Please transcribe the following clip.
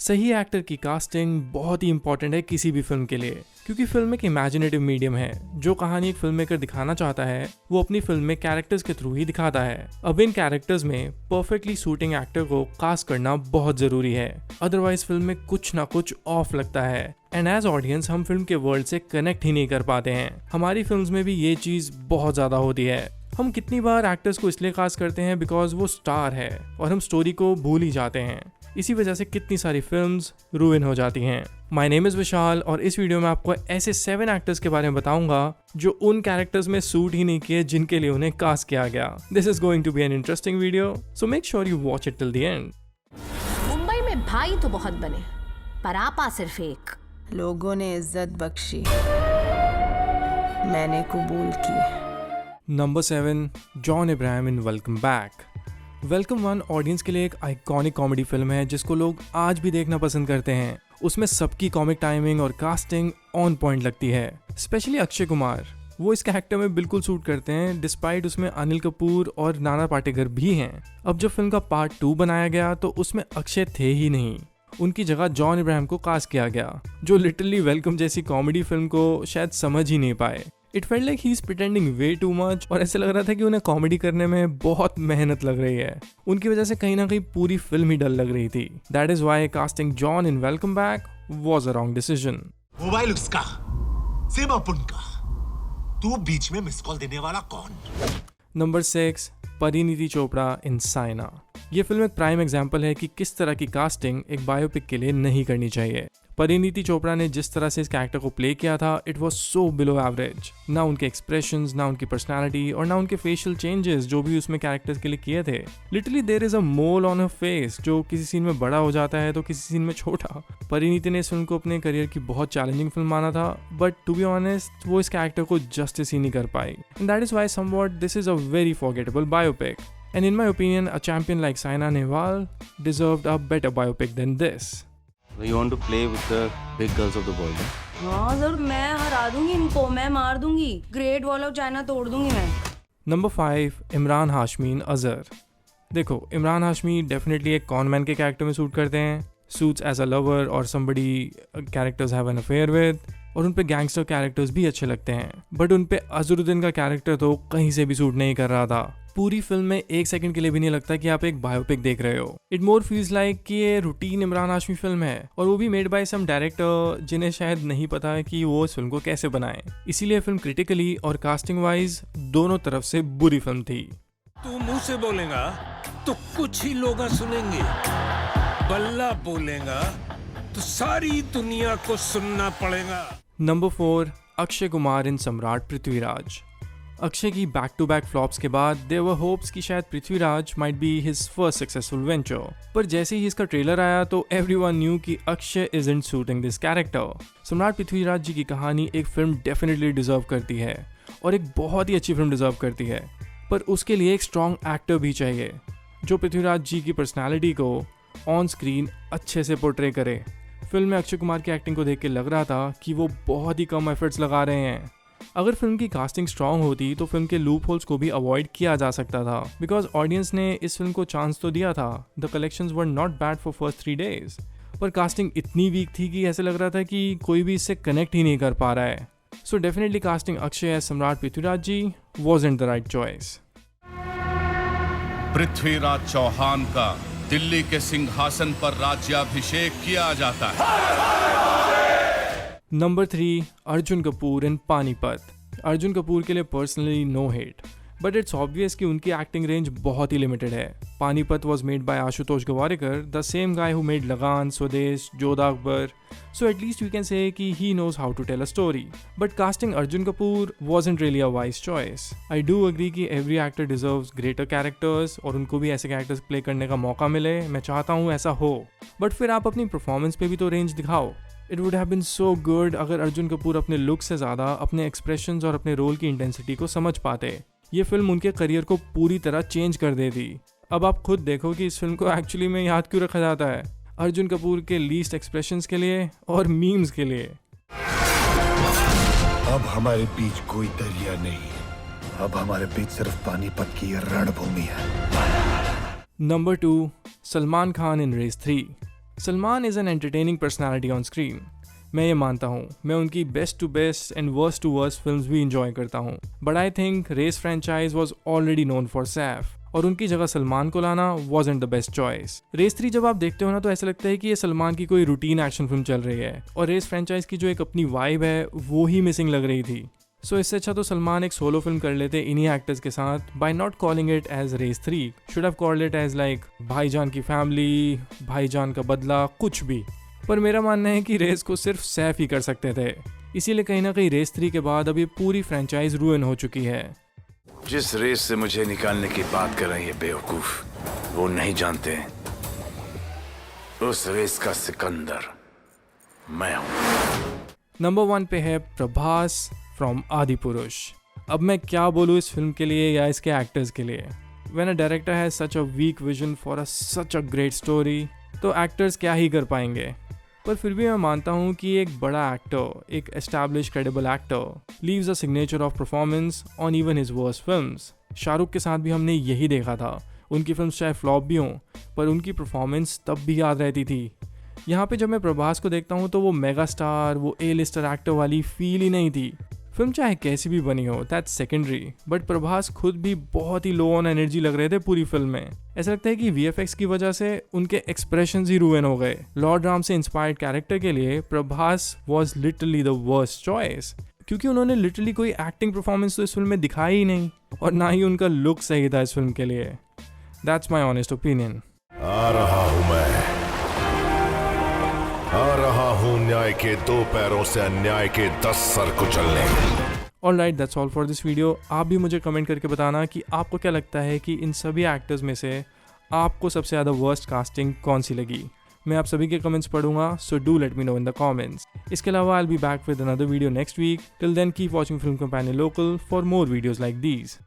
सही एक्टर की कास्टिंग बहुत ही इंपॉर्टेंट है किसी भी फिल्म के लिए, क्योंकि फिल्म एक इमेजिनेटिव मीडियम है। जो कहानी एक फिल्म मेकर दिखाना चाहता है वो अपनी फिल्म में कैरेक्टर्स के थ्रू ही दिखाता है। अब इन कैरेक्टर्स में परफेक्टली सूटिंग एक्टर को कास्ट करना बहुत जरूरी है, अदरवाइज फिल्म में कुछ ना कुछ ऑफ लगता है। एंड एज ऑडियंस हम फिल्म के वर्ल्ड से कनेक्ट ही नहीं कर पाते हैं। हमारी फिल्म्स में भी ये चीज बहुत ज्यादा होती है। हम कितनी बार एक्टर्स को इसलिए कास्ट करते हैं बिकॉज वो स्टार है और हम स्टोरी को भूल ही जाते हैं। इसी वजह से कितनी सारी फिल्म्स रूइन हो जाती हैं। माय नेम इज विशाल और इस वीडियो में आपको ऐसे 7 एक्टर्स के बारे में बताऊंगा जो उन कैरेक्टर्स में सूट ही नहीं किए जिनके लिए उन्हें कास्ट किया गया। This is going to be an interesting video, so make sure you watch it till the end. Mumbai में भाई तो बहुत बने पर आपा सिर्फ एक। लोगों ने इज्जत बख्शी, मैंने कबूल की। नंबर 7, जॉन इब्राहिम इन वेलकम बैक। वेलकम 1 ऑडियंस के लिए एक आइकॉनिक कॉमेडी फिल्म है जिसको लोग आज भी देखना पसंद करते हैं। उसमें सबकी कॉमिक टाइमिंग और कास्टिंग ऑन पॉइंट लगती है, स्पेशली अक्षय कुमार। वो इस कैरेक्टर में बिल्कुल सूट करते हैं, डिस्पाइट उसमें अनिल कपूर और नाना पाटेकर भी हैं। अब जब फिल्म का पार्ट 2 बनाया गया तो उसमें अक्षय थे ही नहीं, उनकी जगह जॉन इब्राहिम को कास्ट किया गया, जो लिटरली वेलकम जैसी कॉमेडी फिल्म को शायद समझ ही नहीं पाए। It felt like he is pretending way too much और ऐसे लग रहा था कि उन्हें कॉमेडी करने में बहुत मेहनत लग रही है। उनकी वजह से कहीं ना कहीं पूरी फिल्म ही डल लग रही थी। That is why casting John in welcome back was a wrong decision. Mobile उसका, सिम अपन का, तू बीच में मिस कॉल देने वाला कौन? नंबर 6, परिणीति चोपड़ा इन साइना। ये फिल्म एक प्राइम एग्जाम्पल है कि किस तरह की कास्टिंग एक बायोपिक के लिए नहीं करनी चाहिए। परिणीति चोपड़ा ने जिस तरह से इस कैरेक्टर को प्ले किया था, it was so below average. ना उनके एक्सप्रेशंस, ना उनकी पर्सनालिटी और ना उनके फेशियल चेंजेस जो भी उसमें कैरेक्टर्स के लिए किए थे। Literally there is a mole on her face, जो किसी सीन में बड़ा हो जाता है तो किसी सीन में छोटा। परिणीति ने इस फिल्म को अपने करियर की बहुत चैलेंजिंग फिल्म माना था, बट टू बी ऑनेस्ट वो इस कैरेक्टर को जस्टिस ही नहीं कर पाई। And that is why somewhat this is a very forgettable biopic. And in my opinion, a champion like Saina Nehwal deserved a better biopic than this. You want to play with the big girls of the world? हाँ जरूर, मैं हरा दूंगी इनको, मैं मार दूंगी, great wall of China तोड़ दूंगी मैं। नंबर 5, इमरान हाशमी इन अजहर। देखो, इमरान हाशमी डेफिनेटली एक कॉनमैन के कैरेक्टर में सूट करते हैं, सूट्स एज अ लवर और somebody characters have an affair with, और उन पे गैंगस्टर कैरेक्टर्स भी अच्छे लगते हैं। बट उन पे अजहरुद्दीन का कैरेक्टर तो कहीं से भी सूट नहीं कर रहा था। पूरी फिल्म में 1 सेकंड के लिए भी नहीं लगता कि आप एक बायोपिक देख रहे हो। इट मोर फील्स लाइक कि ये रूटीन इमरान हाशमी फिल्म है, और वो भी मेड बाय सम डायरेक्टर जिन्हें शायद नहीं पता है कि वो इस फिल्म को कैसे बनाए। इसीलिए फिल्म क्रिटिकली और कास्टिंग वाइज दोनों तरफ से बुरी फिल्म थी। तू मुंह से बोलेगा तो कुछ ही लोग सुनेंगे, बल्ला बोलेगा तो सारी दुनिया को सुनना पड़ेगा। नंबर 4, अक्षय कुमार इन सम्राट पृथ्वीराज। अक्षय की बैक टू बैक फ्लॉप्स के बाद देयर वर होप्स कि शायद Prithviraj might be his first successful venture, पर जैसे ही इसका ट्रेलर आया तो एवरीवन न्यू कि Akshay isn't shooting this character. Samrat Prithviraj जी की कहानी एक फिल्म डेफिनेटली डिजर्व करती है और एक बहुत ही अच्छी फिल्म डिजर्व करती है, पर उसके लिए एक स्ट्रॉन्ग एक्टर भी चाहिए जो पृथ्वीराज जी की पर्सनैलिटी को ऑन स्क्रीन अच्छे से पोर्ट्रे करे। फिल्म में अक्षय कुमार की एक्टिंग को देख के लग रहा था कि वो बहुत ही कम एफर्ट्स लगा रहे हैं। अगर फिल्म की कास्टिंग स्ट्रॉन्ग होती तो फिल्म के लूप होल्स को भी अवॉइड किया जा सकता था, बिकॉज ऑडियंस ने इस फिल्म को चांस तो दिया था। The collections were not bad for first 3 days, पर कास्टिंग इतनी वीक थी कि ऐसे लग रहा था कि कोई भी इससे कनेक्ट ही नहीं कर पा रहा है। So definitely casting Akshay as Samrat Prithviraj ji wasn't the right choice. Prithviraj Chauhan का दिल्ली के सिंहासन पर राज्याभिषेक किया जाता है। Number 3, Arjun Kapoor in Panipat. अर्जुन कपूर के लिए personally no hate, but it's obvious कि उनकी एक्टिंग रेंज बहुत ही लिमिटेड है। Panipat was made by Ashutosh Gowariker, the same guy who made Lagaan, Swadesh, Jodha Akbar, so at least we can say कि he knows how to tell a story. But casting Arjun Kapoor wasn't really a wise choice. I do agree कि every actor deserves greater characters और उनको भी ऐसे characters play करने का मौका मिले। मैं चाहता हूँ ऐसा हो, बट फिर आप अपनी परफॉर्मेंस पे भी तो रेंज दिखाओ। It would have been so good अगर अर्जुन कपूर अपने लुक से ज़्यादा अपने एक्सप्रेशंस और अपने रोल की इंटेंसिटी को समझ पाते। ये फिल्म उनके करियर को पूरी तरह चेंज कर देती। अब आप खुद देखो कि इस फिल्म को एक्चुअली में याद क्यों रखा जाता है, अर्जुन कपूर के लीस्ट एक्सप्रेशंस के लिए और मीम्स के लिए। अब हमारे बीच कोई दरिया नहीं है, अब हमारे बीच सिर्फ पानीपत की रणभूमि है। Number 2, Salman Khan in Race 3। Salman is an entertaining personality on screen, मैं ये मानता हूँ। मैं उनकी best to best and worst to worst films भी इंजॉय करता हूँ, but I think Race franchise was already known for Saif और उनकी जगह सलमान को लाना wasn't the best choice. Race 3 जब आप देखते हो ना तो ऐसा लगता है कि ये सलमान की कोई रूटीन एक्शन फिल्म चल रही है और रेस फ्रेंचाइज की जो एक अपनी वाइब है वो ही मिसिंग लग रही थी। सो इससे अच्छा तो सलमान एक सोलो फिल्म कर लेते इन्हीं एक्टर्स के साथ by not calling it as Race 3, should have called it as like Bhaijaan की फैमिली, भाईजान का बदला, कुछ भी। पर मेरा मानना है कि रेस को सिर्फ सैफ ही कर सकते थे, इसीलिए कहीं ना कहीं रेस 3 के बाद अब ये पूरी फ्रेंचाइज रुइन हो चुकी है। जिस रेस से मुझे निकालने की बात कर रहे हैं बेवकूफ, वो नहीं जानते उस रेस का सिकंदर मैं हूं। नंबर 1 पे है प्रभास फ्रॉम आदिपुरुष। अब मैं क्या बोलूँ इस फिल्म के लिए या इसके एक्टर्स के लिए। When a director has such a weak vision for such a great story तो एक्टर्स क्या ही कर पाएंगे। पर फिर भी मैं मानता हूँ कि एक बड़ा एक्टर, एक establish credible actor leaves a signature of performance on even his worst films. Shahrukh के साथ भी हमने यही देखा था, उनकी फिल्म चाहे फ्लॉप भी हों पर उनकी परफॉर्मेंस तब भी याद रहती थी। यहाँ पे जब मैं प्रभास को देखता हूँ तो वो मेगा स्टार, वो ए लिस्टर एक्टर वाली फील ही नहीं थी। फिल्म चाहे कैसी भी बनी हो दैट्स सेकेंडरी, बट प्रभास खुद भी बहुत ही लो ऑन एनर्जी लग रहे थे पूरी फिल्म में। ऐसा लगता है कि VFX की वजह से उनके एक्सप्रेशंस ही रुइन हो गए। लॉर्ड राम से इंस्पायर्ड कैरेक्टर के लिए Prabhas was literally the worst choice, क्योंकि उन्होंने लिटरली कोई एक्टिंग परफॉर्मेंस तो इस फिल्म में दिखाई ही नहीं और ना ही उनका लुक सही था इस फिल्म के लिए। That's my honest opinion. आ रहा हूं मैं, आ रहा हूं न्याय के 2 पैरों से अन्याय के 10 सर कुचलने। Alright, that's all for this video. आप भी मुझे कमेंट करके बताना कि आपको क्या लगता है कि इन सभी एक्टर्स में से आपको सबसे ज़्यादा वर्स्ट कास्टिंग कौन सी लगी। मैं आप सभी के कमेंट्स पढ़ूंगा, so do let me know in the comments. इसके अलावा I will be back with another video next week. Till then keep watching Film Companion Local for more videos like these.